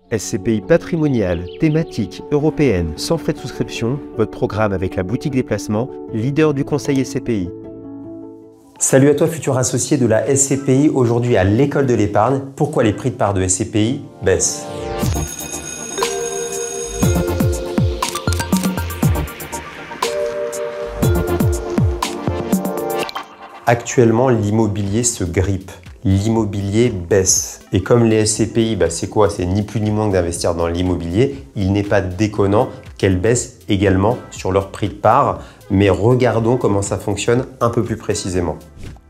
SCPI patrimoniale, thématique, européenne, sans frais de souscription, votre programme avec la boutique des placements, leader du conseil SCPI. Salut à toi futur associé de la SCPI, aujourd'hui à l'école de l'épargne. Pourquoi les prix de part de SCPI baissent? Actuellement, l'immobilier se grippe. L'immobilier baisse. Et comme les SCPI, c'est quoi? C'est ni plus ni moins que d'investir dans l'immobilier. Il n'est pas déconnant qu'elles baissent également sur leur prix de part. Mais regardons comment ça fonctionne un peu plus précisément.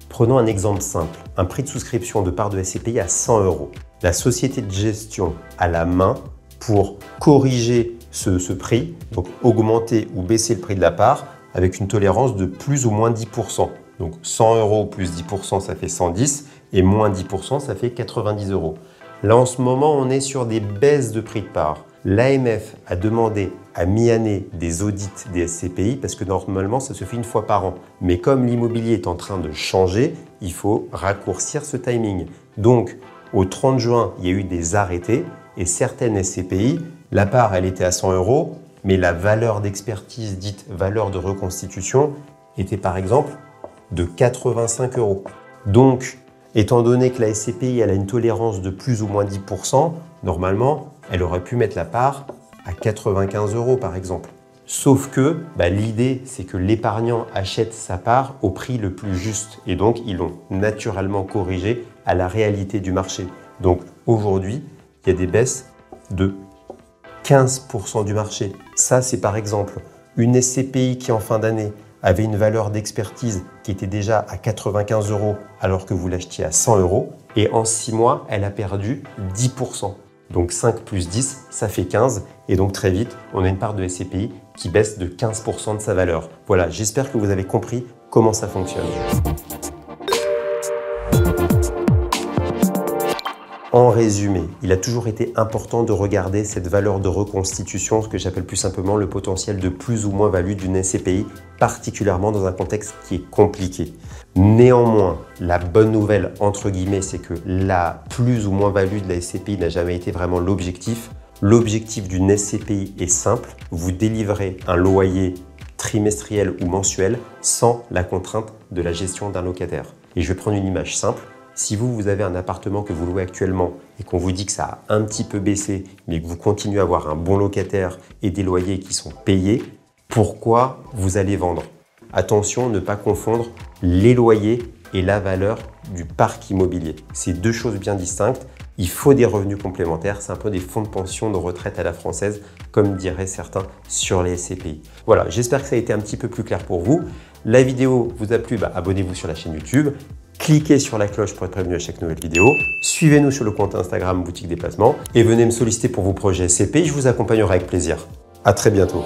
Prenons un exemple simple. Un prix de souscription de part de SCPI à 100 €. La société de gestion a la main pour corriger ce prix, donc augmenter ou baisser le prix de la part avec une tolérance de plus ou moins 10%. Donc 100 € plus 10%, ça fait 110 et moins 10%, ça fait 90 €. Là, en ce moment, on est sur des baisses de prix de part. L'AMF a demandé à mi-année des audits des SCPI parce que normalement, ça se fait une fois par an. Mais comme l'immobilier est en train de changer, il faut raccourcir ce timing. Donc, au 30 juin, il y a eu des arrêtés et certaines SCPI, la part, elle était à 100 €, mais la valeur d'expertise dite valeur de reconstitution était par exemple de 85 €. Donc, étant donné que la SCPI elle a une tolérance de plus ou moins 10%, normalement, elle aurait pu mettre la part à 95 € par exemple. Sauf que l'idée, c'est que l'épargnant achète sa part au prix le plus juste. Et donc, ils l'ont naturellement corrigé à la réalité du marché. Donc, aujourd'hui, il y a des baisses de 15% du marché. Ça, c'est par exemple une SCPI qui, en fin d'année, avait une valeur d'expertise qui était déjà à 95 € alors que vous l'achetiez à 100 € et en 6 mois, elle a perdu 10%. Donc 5 plus 10, ça fait 15 et donc très vite, on a une part de SCPI qui baisse de 15% de sa valeur. Voilà, j'espère que vous avez compris comment ça fonctionne. En résumé, il a toujours été important de regarder cette valeur de reconstitution, ce que j'appelle plus simplement le potentiel de plus ou moins value d'une SCPI, particulièrement dans un contexte qui est compliqué. Néanmoins, la bonne nouvelle, entre guillemets, c'est que la plus ou moins value de la SCPI n'a jamais été vraiment l'objectif. L'objectif d'une SCPI est simple, vous délivrez un loyer trimestriel ou mensuel sans la contrainte de la gestion d'un locataire. Et je vais prendre une image simple. Si vous avez un appartement que vous louez actuellement et qu'on vous dit que ça a un petit peu baissé, mais que vous continuez à avoir un bon locataire et des loyers qui sont payés, pourquoi vous allez vendre? Attention, ne pas confondre les loyers et la valeur du parc immobilier. C'est deux choses bien distinctes. Il faut des revenus complémentaires. C'est un peu des fonds de pension de retraite à la française, comme diraient certains sur les SCPI. Voilà, j'espère que ça a été un petit peu plus clair pour vous. La vidéo vous a plu, abonnez-vous sur la chaîne YouTube. Cliquez sur la cloche pour être prévenu à chaque nouvelle vidéo. Suivez-nous sur le compte Instagram Boutique des Placements et venez me solliciter pour vos projets SCPI. Je vous accompagnerai avec plaisir. À très bientôt.